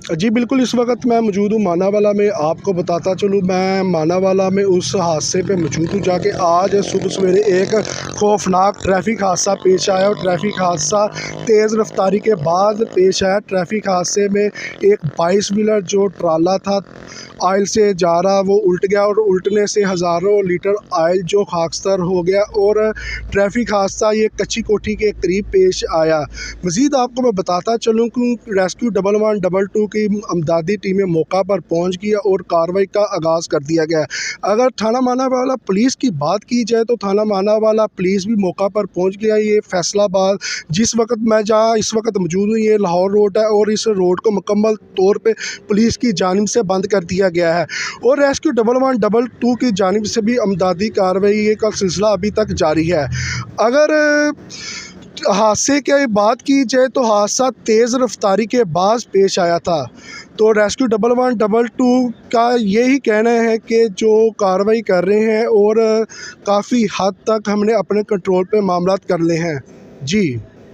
जी बिल्कुल, इस वक्त मैं मौजूद हूँ मानावाला में। आपको बताता चलूँ, मैं मानावाला में उस हादसे पे मौजूद हूँ जाके। आज सुबह सवेरे एक खौफनाक ट्रैफिक हादसा पेश आया और ट्रैफिक हादसा तेज़ रफ्तारी के बाद पेश आया। ट्रैफिक हादसे में एक 22 व्हीलर जो ट्राला था आयल से जा रहा, वो उल्ट गया और उल्टने से हज़ारों लीटर आयल जो खाकसार हो गया। और ट्रैफिक हादसा ये कच्ची कोठी के करीब पेश आया। मज़ीद आपको मैं बताता चलूँ कि रेस्क्यू 1112 की अमदादी टीमें मौका पर पहुंच गई और कार्रवाई का आगाज़ कर दिया गया। अगर थाना मानावाला पुलिस की बात की जाए तो थाना मानावाला पुलिस भी मौका पर पहुंच गया। ये फैसलाबाद जिस वक्त मैं जहाँ इस वक्त मौजूद हूँ, ये लाहौर रोड है और इस रोड को मुकम्मल तौर पे पुलिस की जानिब से बंद कर दिया गया है और रेस्क्यू 1112 की जानिब से भी अमदादी कार्रवाई का सिलसिला अभी तक जारी है। अगर हादसे की बात की जाए तो हादसा तेज़ रफ्तारी के बाद पेश आया था। तो रेस्क्यू 1112 का यही कहना है कि जो कार्रवाई कर रहे हैं और काफ़ी हद तक हमने अपने कंट्रोल पे मामलात कर ले हैं। जी।